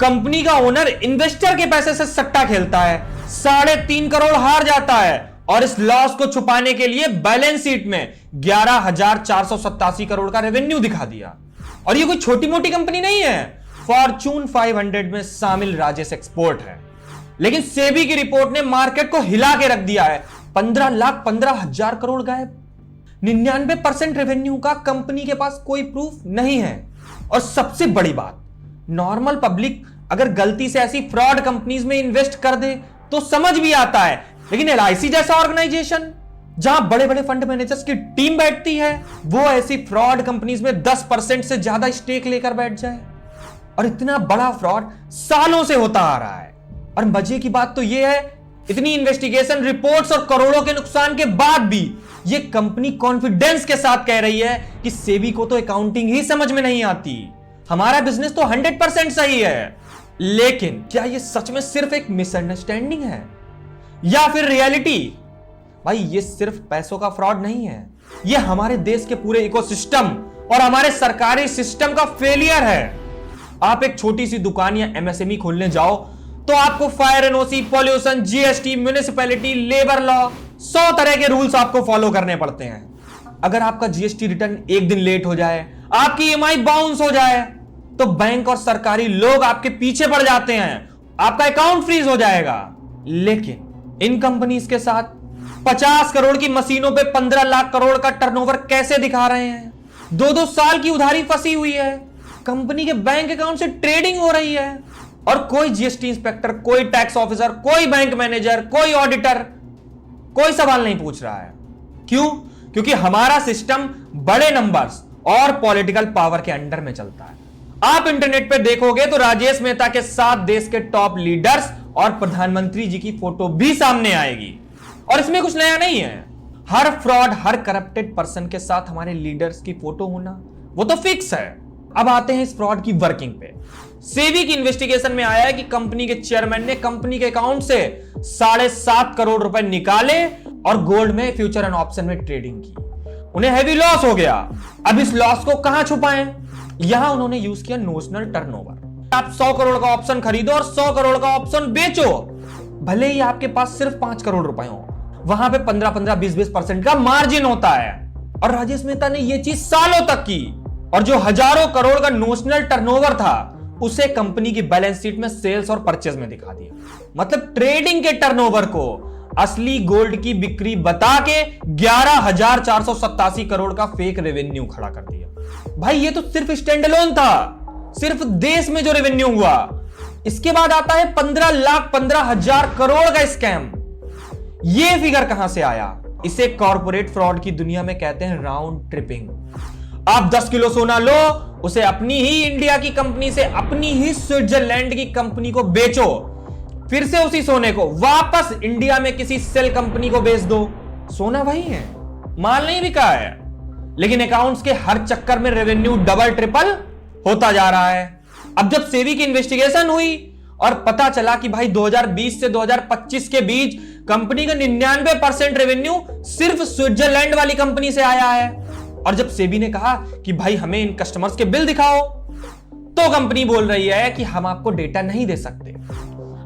Company का owner investor के पैसे से सट्टा खेलता है, 3.5 करोड़ हार जाता है और इस लॉस को छुपाने के लिए बैलेंस शीट में 11,487 करोड़ का रेवेन्यू दिखा दिया। और ये कोई छोटी मोटी कंपनी नहीं है, फॉर्च्यून 500 में शामिल राजेश एक्सपोर्ट है। लेकिन सेबी की रिपोर्ट ने मार्केट को हिला के रख दिया है। 15,15,000 करोड़ गायब, 99% रेवेन्यू का कंपनी के पास कोई प्रूफ नहीं है। और सबसे बड़ी बात, नॉर्मल पब्लिक अगर गलती से ऐसी फ्रॉड कंपनीज में इन्वेस्ट कर दे तो समझ भी आता है, लेकिन एलआईसी जैसा ऑर्गेनाइजेशन जहां बड़े बड़े फंड मैनेजर्स की टीम बैठती है, वो ऐसी फ्रॉड कंपनीज में 10% से ज्यादा स्टेक लेकर बैठ जाए। और इतना बड़ा फ्रॉड सालों से होता आ रहा है। और मजे की बात तो यह है, इतनी इन्वेस्टिगेशन रिपोर्ट्स और करोड़ों के नुकसान के बाद भी यह कंपनी कॉन्फिडेंस के साथ कह रही है कि सेबी को तो अकाउंटिंग ही समझ में नहीं आती, हमारा बिजनेस तो 100% सही है। लेकिन क्या यह सच में सिर्फ एक मिसअंडरस्टैंडिंग है या फिर रियलिटी? भाई ये सिर्फ पैसों का फ्रॉड नहीं है, यह हमारे देश के पूरे इकोसिस्टम और हमारे सरकारी सिस्टम का फेलियर है। आप एक छोटी सी दुकान या एमएसएमई खोलने जाओ तो आपको fire NOC, pollution, GST, municipality, labour law, 100 तरह के रूल्स आपको फॉलो करने पड़ते हैं। अगर आपका जीएसटी रिटर्न एक दिन लेट हो जाए, आपकी ईएमआई बाउंस हो जाए, तो बैंक और सरकारी लोग आपके पीछे पड़ जाते हैं, आपका अकाउंट फ्रीज हो जाएगा। लेकिन इन कंपनीज के साथ 50 करोड़ की मशीनों पे 15 लाख करोड़ का टर्नओवर कैसे दिखा रहे हैं? 2-2 साल की उधारी फंसी हुई है, कंपनी के बैंक अकाउंट से ट्रेडिंग हो रही है और कोई जीएसटी इंस्पेक्टर, कोई टैक्स ऑफिसर, कोई बैंक मैनेजर, कोई ऑडिटर कोई सवाल नहीं पूछ रहा है। क्यों? क्योंकि हमारा सिस्टम बड़े नंबर्स और पॉलिटिकल पावर के अंडर में चलता है। आप इंटरनेट पे देखोगे तो राजेश मेहता के साथ देश के टॉप लीडर्स और प्रधानमंत्री जी की फोटो भी सामने आएगी। और इसमें कुछ नया नहीं है, हर फ्रॉड, हर करप्टेड पर्सन के साथ हमारे लीडर्स की फोटो होना वो तो फिक्स है। अब आते हैं इस फ्रॉड की वर्किंग पे। सेबी की इन्वेस्टिगेशन में आया है कि कंपनी के चेयरमैन ने कंपनी के अकाउंट से 7.5 करोड़ रुपए निकाले और गोल्ड में, फ्यूचर एंड ऑप्शन में ट्रेडिंग की। उन्हें हैवी लॉस हो गया। अब इस लॉस को कहां छुपाएं? यहां उन्होंने यूज किया नोशनल टर्नओवर। आप 100 करोड़ का ऑप्शन खरीदो और 100 करोड़ का ऑप्शन बेचो, भले ही आपके पास सिर्फ 5 करोड़ रुपए हो, वहां पे 15-15, 20-20% का मार्जिन होता है। और राजेश मेहता ने यह चीज सालों तक की और जो हजारों करोड़ का नोशनल टर्नओवर था उसे कंपनी की बैलेंस शीट में सेल्स और परचेज में दिखा दिया। मतलब ट्रेडिंग के टर्नओवर को असली गोल्ड की बिक्री बता के 11,487 करोड़ का फेक रेवेन्यू खड़ा कर दिया। भाई ये तो सिर्फ स्टैंड अलोन था, सिर्फ देश में जो रेवेन्यू हुआ। इसके बाद आता है 15,15,000 करोड़ का स्कैम। ये फिगर कहां से आया? इसे कॉर्पोरेट फ्रॉड की दुनिया में कहते हैं राउंड ट्रिपिंग। आप 10 किलो सोना लो, उसे अपनी ही इंडिया की कंपनी से अपनी ही स्विट्जरलैंड की कंपनी को बेचो, फिर से उसी सोने को वापस इंडिया में किसी सेल कंपनी को बेच दो। सोना वही है, माल नहीं बिका है, लेकिन अकाउंट्स के हर चक्कर में रेवेन्यू डबल ट्रिपल होता जा रहा है। अब जब सेबी की इन्वेस्टिगेशन हुई और पता चला कि भाई 2020 से 2025 के बीच कंपनी का 99% रेवेन्यू सिर्फ स्विट्जरलैंड वाली कंपनी से आया है, और जब सेबी ने कहा कि भाई हमें इन कस्टमर्स के बिल दिखाओ, तो कंपनी बोल रही है कि हम आपको डेटा नहीं दे सकते,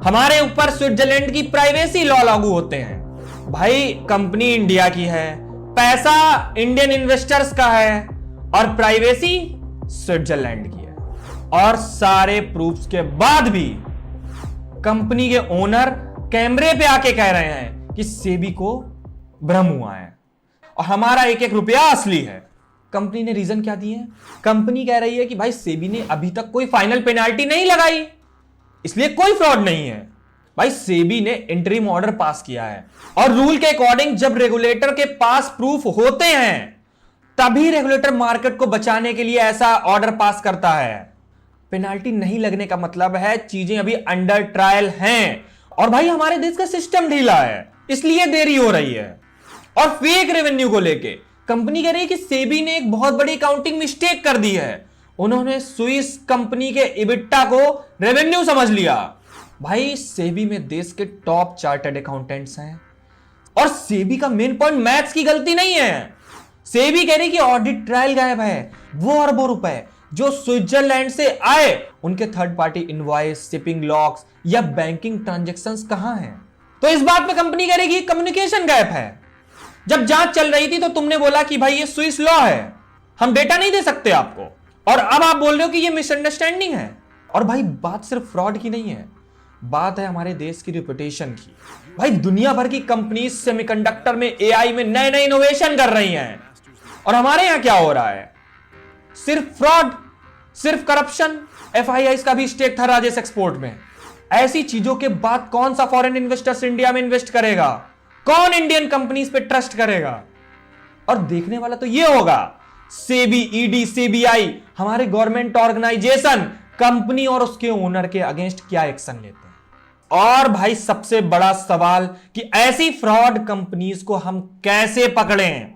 हमारे ऊपर स्विट्जरलैंड की प्राइवेसी लॉ लागू होते हैं। भाई कंपनी इंडिया की है, पैसा इंडियन इन्वेस्टर्स का है और प्राइवेसी स्विट्जरलैंड की है। और सारे प्रूफ्स के बाद भी कंपनी के ओनर कैमरे पे आके कह रहे हैं कि सेबी को भ्रम हुआ है और हमारा एक एक रुपया असली है। कंपनी ने रीजन क्या दिए? कंपनी कह रही है कि भाई सेबी ने अभी तक कोई फाइनल पेनाल्टी नहीं लगाई, इसलिए कोई फ्रॉड नहीं है। भाई सेबी ने इंटरिम ऑर्डर पास किया है और रूल के अकॉर्डिंग जब रेगुलेटर के पास प्रूफ होते हैं तभी रेगुलेटर मार्केट को बचाने के लिए ऐसा ऑर्डर पास करता है। पेनाल्टी नहीं लगने का मतलब है चीजें अभी अंडर ट्रायल हैं और भाई हमारे देश का सिस्टम ढीला है, इसलिए देरी हो रही है। और फेक रेवेन्यू को लेके कंपनी कह रही है कि सेबी ने एक बहुत बड़ी अकाउंटिंग मिस्टेक कर दी है, उन्होंने स्विस कंपनी के इबिट्टा को रेवेन्यू समझ लिया। भाई सेबी में देश के टॉप चार्टर्ड अकाउंटेंट्स हैं और सेबी का मेन पॉइंट मैथ्स की गलती नहीं है। सेबी कह रही कि ऑडिट ट्रायल गायब है, वो अरबों रुपए जो स्विट्जरलैंड से आए उनके third party invoice, shipping logs या बैंकिंग ट्रांजैक्शंस कहां हैं? तो इस बात पे कंपनी करेगी कम्युनिकेशन गैप है। जब जांच चल रही थी तो तुमने बोला कि भाई ये स्विस लॉ है, हम डेटा नहीं दे सकते आपको, और अब आप बोल रहे हो कि ये मिसअंडरस्टैंडिंग है। और भाई बात सिर्फ फ्रॉड की नहीं है, बात है हमारे देश की रिपुटेशन की। भाई दुनिया भर की कंपनीज सेमीकंडक्टर में, एआई में नए नए इनोवेशन कर रही हैं, और हमारे यहां क्या हो रहा है? सिर्फ फ्रॉड, सिर्फ करप्शन। एफआईआई का भी स्टेक था राजेश एक्सपोर्ट में। ऐसी चीजों के बाद कौन सा फॉरेन इन्वेस्टर्स इंडिया में इन्वेस्ट करेगा? कौन इंडियन कंपनीज पे ट्रस्ट करेगा? और देखने वाला तो ये होगा सेबी, ईडी, सीबीआई, हमारे गवर्नमेंट ऑर्गेनाइजेशन कंपनी और उसके ओनर के अगेंस्ट क्या एक्शन लेते हैं। और भाई सबसे बड़ा सवाल कि ऐसी फ्रॉड कंपनीज को हम कैसे पकड़ें?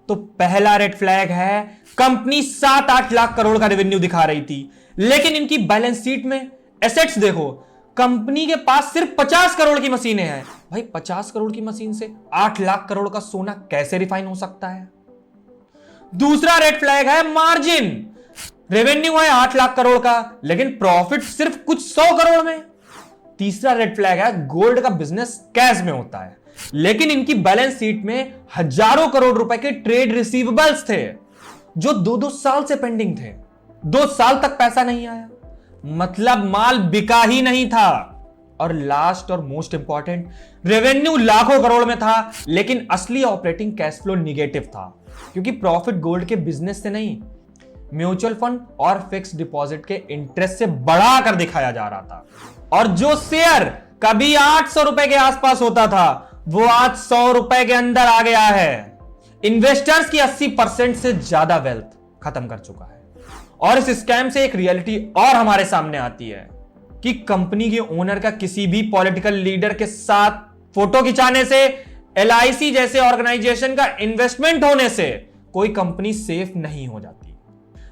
तो पहला रेड फ्लैग है, कंपनी 7-8 लाख करोड़ का रेवेन्यू दिखा रही थी, लेकिन इनकी बैलेंस शीट में एसेट्स देखो, कंपनी के पास सिर्फ 50 करोड़ की मशीनें हैं। भाई 50 करोड़ की मशीन से 8 लाख करोड़ का सोना कैसे रिफाइन हो सकता है? दूसरा रेड फ्लैग है मार्जिन। रेवेन्यू है 8 लाख करोड़ का, लेकिन प्रॉफिट सिर्फ कुछ 100 करोड़ में। तीसरा रेड फ्लैग है गोल्ड का बिजनेस कैश में होता है, लेकिन इनकी बैलेंस शीट में हजारों करोड़ रुपए के ट्रेड रिसीवेबल्स थे जो 2-2 साल से पेंडिंग थे। 2 साल तक पैसा नहीं आया, मतलब माल बिका ही नहीं था। और लास्ट और मोस्ट इंपॉर्टेंट, रेवेन्यू लाखों करोड़ में था, लेकिन असली ऑपरेटिंग कैश फ्लो निगेटिव था, क्योंकि प्रॉफिट गोल्ड के बिजनेस से नहीं, म्यूचुअल फंड और फिक्स डिपॉजिट के इंटरेस्ट से बढ़ाकर दिखाया जा रहा था। और जो शेयर कभी 800 रुपए के आसपास होता था, वो आज 100 रुपए के अंदर आ गया है। इन्वेस्टर्स की 80% से ज्यादा वेल्थ खत्म कर चुका है। और इस स्कैम से एक रियलिटी और हमारे सामने आती है कि कंपनी के ओनर का किसी भी पॉलिटिकल लीडर के साथ फोटो खिंचाने से, एलआईसी जैसे ऑर्गेनाइजेशन का इन्वेस्टमेंट होने से कोई कंपनी सेफ नहीं हो जाती।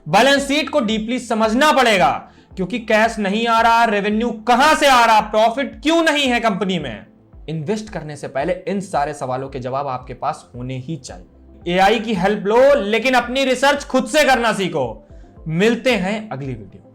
बैलेंस शीट को डीपली समझना पड़ेगा, क्योंकि कैश नहीं आ रहा, रेवेन्यू कहां से आ रहा, प्रॉफिट क्यों नहीं है कंपनी में। इन्वेस्ट करने से पहले इन सारे सवालों के जवाब आपके पास होने ही चाहिए। एआई की हेल्प लो, लेकिन अपनी रिसर्च खुद से करना सीखो। मिलते हैं अगली वीडियो।